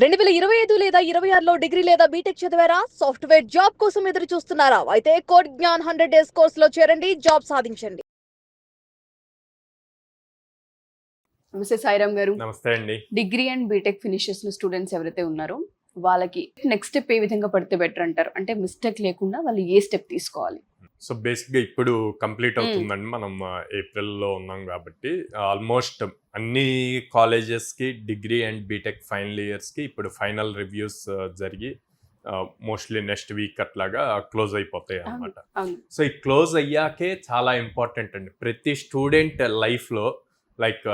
2025 లేదా 26లో డిగ్రీ లేదా బీటెక్ చదివారా? సాఫ్ట్‌వేర్ జాబ్ కోసం ఎదురు చూస్తున్నారా? అయితే కోడ్ జ్ఞాన్ 100 డేస్ కోర్సులో చేరండి, జాబ్ సాధించండి. నమస్తే సాయిరామ్ గారు. నమస్తే అండి. డిగ్రీ అండ్ బీటెక్ ఫినిష్ చేసిన స్టూడెంట్స్ ఎవరైతే ఉన్నారో వాళ్ళకి నెక్స్ట్ స్టెప్ ఏ విధంగా పడితే బెటర్ అంటారు? అంటే మిస్టేక్ లేకుండా వాళ్ళు ఏ స్టెప్ తీసుకోవాలి? సో బేసిక్గా ఇప్పుడు కంప్లీట్ అవుతుందండి. మనం ఏప్రిల్లో ఉన్నాం కాబట్టి ఆల్మోస్ట్ అన్ని కాలేజెస్కి డిగ్రీ అండ్ బీటెక్ ఫైనల్ ఇయర్స్కి ఇప్పుడు ఫైనల్ రివ్యూస్ జరిగి మోస్ట్లీ నెక్స్ట్ వీక్ అట్లాగా క్లోజ్ అయిపోతాయి అన్నమాట. సో ఈ క్లోజ్ అయ్యాకే చాలా ఇంపార్టెంట్ అండి ప్రతి స్టూడెంట్ లైఫ్లో. లైక్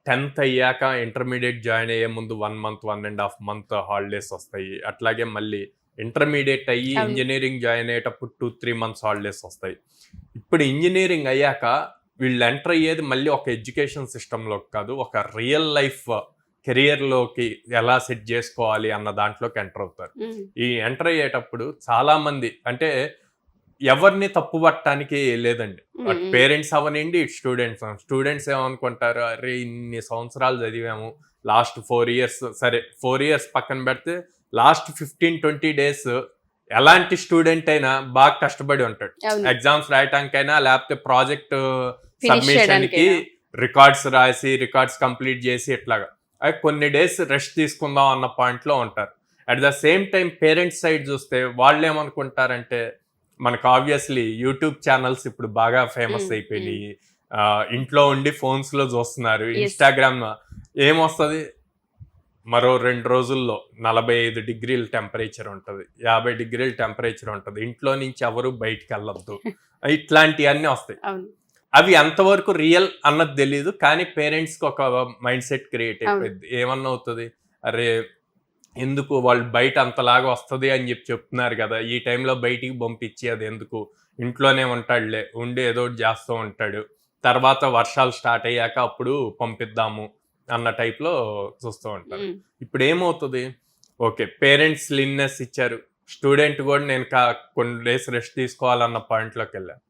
10th అయ్యాక ఇంటర్మీడియట్ జాయిన్ అయ్యే ముందు 1 month 1.5 month హాలిడేస్ వస్తాయి. అట్లాగే మళ్ళీ ఇంటర్మీడియట్ అయ్యి ఇంజనీరింగ్ జాయిన్ అయ్యేటప్పుడు 2-3 months హాలిడేస్ వస్తాయి. ఇప్పుడు ఇంజనీరింగ్ అయ్యాక వీళ్ళు ఎంటర్ అయ్యేది మళ్ళీ ఒక ఎడ్యుకేషన్ సిస్టంలోకి కాదు, ఒక రియల్ లైఫ్ కెరియర్లోకి ఎలా సెట్ చేసుకోవాలి అన్న దాంట్లోకి ఎంటర్ అవుతారు. ఈ ఎంటర్ అయ్యేటప్పుడు చాలా మంది అంటే ఎవరిని తప్పు పట్టడానికి లేదండి. పేరెంట్స్ అవనండి, స్టూడెంట్స్ ఏమనుకుంటారు, అరే ఇన్ని సంవత్సరాలు చదివాము, లాస్ట్ 4 years, సరే 4 years పక్కన పెడితే లాస్ట్ 15-20 days ఎలాంటి స్టూడెంట్ అయినా బాగా కష్టపడి ఉంటాడు. ఎగ్జామ్స్ రాయటానికైనా లేకపోతే ప్రాజెక్ట్ సబ్మిషన్కి రికార్డ్స్ రాసి రికార్డ్స్ కంప్లీట్ చేసి ఇట్లాగా కొన్ని డేస్ రెస్ట్ తీసుకుందాం అన్న పాయింట్లో ఉంటారు. At the same time parents side చూస్తే వాళ్ళు ఏమనుకుంటారంటే, మనకు ఆబ్వియస్లీ యూట్యూబ్ ఛానల్స్ ఇప్పుడు బాగా ఫేమస్ అయిపోయినాయి. ఇంట్లో ఉండి ఫోన్స్లో చూస్తున్నారు. ఇన్స్టాగ్రామ్ ఏమొస్తుంది, మరో 2 రోజుల్లో 45 degrees టెంపరేచర్ ఉంటుంది, 50 degrees టెంపరేచర్ ఉంటుంది, ఇంట్లో నుంచి ఎవరు బయటికి వెళ్ళొద్దు, ఇట్లాంటివన్నీ వస్తాయి. అవి అంతవరకు రియల్ అన్నది తెలీదు, కానీ పేరెంట్స్కి ఒక మైండ్ సెట్ క్రియేట్ అయిపోయింది. ఏమన్నా అవుతుంది, అరే ఎందుకు వాళ్ళు బయట అంతలాగా వస్తుంది అని చెప్తున్నారు కదా, ఈ టైంలో బయటికి పంపించి అది ఎందుకు, ఇంట్లోనే ఉంటాడులే, ఉండి ఏదో చేస్తూ ఉంటాడు, తర్వాత వర్షాలు స్టార్ట్ అయ్యాక అప్పుడు పంపిద్దాము అన్న టైప్లో చూస్తూ ఉంటారు. ఇప్పుడు ఏమవుతుంది, ఓకే పేరెంట్స్ లీన్నెస్ ఇచ్చారు, స్టూడెంట్ కూడా నేను కొన్ని డేస్ రెస్ట్ తీసుకోవాలన్న పాయింట్లోకి వెళ్ళాను,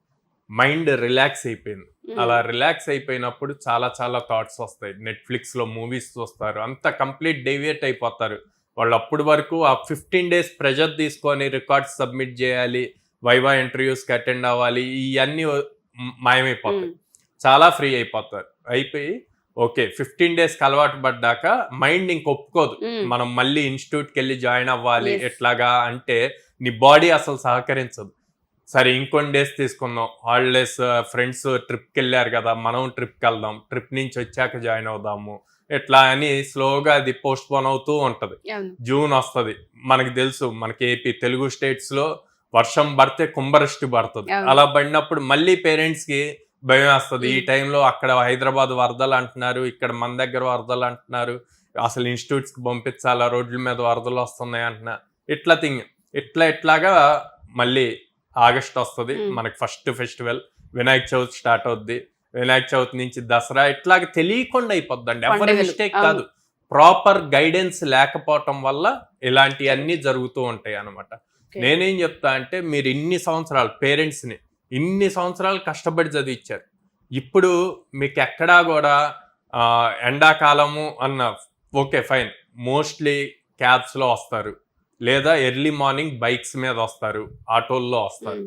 మైండ్ రిలాక్స్ అయిపోయింది. అలా రిలాక్స్ అయిపోయినప్పుడు చాలా చాలా థాట్స్ వస్తాయి. నెట్ఫ్లిక్స్లో మూవీస్ చూస్తారు, అంత కంప్లీట్ డేవియేట్ అయిపోతారు. వాళ్ళు అప్పటి వరకు ఆ 15 days ప్రెజర్ తీసుకొని రికార్డ్స్ సబ్మిట్ చేయాలి, వైవా ఇంటర్వ్యూస్కి అటెండ్ అవ్వాలి, ఇవన్నీ మాయమైపోతాయి. చాలా ఫ్రీ అయిపోతారు. అయిపోయి ఓకే 15 daysకి అలవాటు పడ్డాక మైండ్ ఇంక ఒప్పుకోదు, మనం మళ్ళీ ఇన్స్టిట్యూట్కి వెళ్ళి జాయిన్ అవ్వాలి ఎట్లాగా అంటే నీ బాడీ అసలు సహకరించదు. సరే ఇంకొన్ని డేస్ తీసుకుందాం, హాలిడేస్, ఫ్రెండ్స్ ట్రిప్కి వెళ్ళారు కదా, మనం ట్రిప్కి వెళ్దాం, ట్రిప్ నుంచి వచ్చాక జాయిన్ అవుదాము, ఎట్లా అని స్లోగా అది పోస్ట్ పోన్ అవుతూ ఉంటుంది. జూన్ వస్తుంది, మనకి తెలుసు మనకి ఏపీ తెలుగు స్టేట్స్లో వర్షం పడితే కుంభవృష్టి పడుతుంది. అలా పడినప్పుడు మళ్ళీ పేరెంట్స్కి భయం వేస్తుంది. ఈ టైంలో అక్కడ హైదరాబాద్ వరదలు అంటున్నారు, ఇక్కడ మన దగ్గర వరదలు అంటున్నారు, అసలు ఇన్స్టిట్యూట్స్కి పంపించాలా, రోడ్ల మీద వరదలు వస్తున్నాయి అంటున్నారు. ఇట్లాగా మళ్ళీ ఆగస్ట్ వస్తుంది, మనకి first festival Vinayaka Chavithi start అవుద్ది, వినాయక చవితి నుంచి దసరా, ఇట్లాగ తెలియకుండా అయిపోద్దండి. ఎవరి మిస్టేక్ కాదు, ప్రాపర్ గైడెన్స్ లేకపోవటం వల్ల ఇలాంటివన్నీ జరుగుతూ ఉంటాయి అన్నమాట. నేనేం చెప్తా అంటే, మీరు ఇన్ని సంవత్సరాలు పేరెంట్స్ని ఇన్ని సంవత్సరాలు కష్టపడి చదివించారు, ఇప్పుడు మీకు ఎక్కడా కూడా ఎండాకాలము అన్న ఓకే ఫైన్, మోస్ట్లీ క్యాబ్స్లో వస్తారు, లేదా ఎర్లీ మార్నింగ్ బైక్స్ మీద వస్తారు, ఆటోల్లో వస్తారు,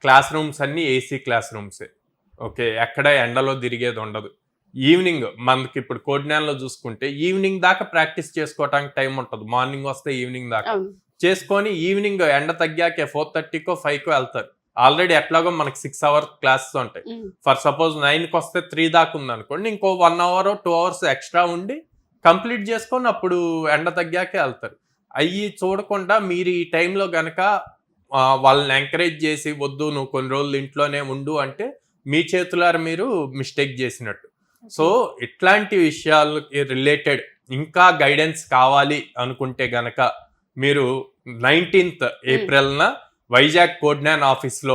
క్లాస్ రూమ్స్ అన్నీ ఏసీ క్లాస్ రూమ్సే, ఓకే ఎక్కడ ఎండలో తిరిగేది ఉండదు. ఈవినింగ్ మనకి ఇప్పుడు కోడినాల్లో చూసుకుంటే ఈవినింగ్ దాకా ప్రాక్టీస్ చేసుకోవటానికి టైం ఉంటుంది, మార్నింగ్ వస్తే ఈవినింగ్ దాకా చేసుకొని ఈవినింగ్ ఎండ తగ్గాకే 4:30కో 5కో వెళ్తారు. ఆల్రెడీ ఎట్లాగో మనకి 6 hours క్లాసెస్ ఉంటాయి. ఫర్ సపోజ్ 9కి వస్తే 3 దాకా ఉంది అనుకోండి, ఇంకో 1 hour 2 hours ఎక్స్ట్రా ఉండి కంప్లీట్ చేసుకొని అప్పుడు ఎండ తగ్గాకే వెళ్తారు. అవి చూడకుండా మీరు ఈ టైంలో గనక వాళ్ళని ఎంకరేజ్ చేసి వద్దు నువ్వు కొన్ని రోజులు ఇంట్లోనే ఉండు అంటే మీ చేతులారా మీరు మిస్టేక్ చేసినట్టు. సో ఇట్లాంటి విషయాలకి రిలేటెడ్ ఇంకా గైడెన్స్ కావాలి అనుకుంటే గనక మీరు 19th April వైజాగ్ కోడ్నాన్ ఆఫీస్లో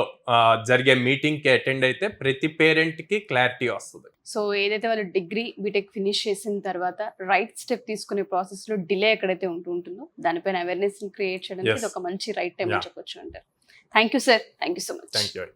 జరిగే మీటింగ్కి అటెండ్ అయితే ప్రతి పేరెంట్కి క్లారిటీ వస్తుంది. సో ఏదైతే వాళ్ళు డిగ్రీ బీటెక్ ఫినిష్ చేసిన తర్వాత రైట్ స్టెప్ తీసుకునే ప్రాసెస్లో డిలే ఎక్కడైతే ఉంటుందో దానిపైన అవేర్నెస్ క్రియేట్ చేయడానికి ఇది ఒక మంచి రైట్ టైం అని చెప్పొచ్చు అంటారు. Thank you sir, thank you so much. Thank you.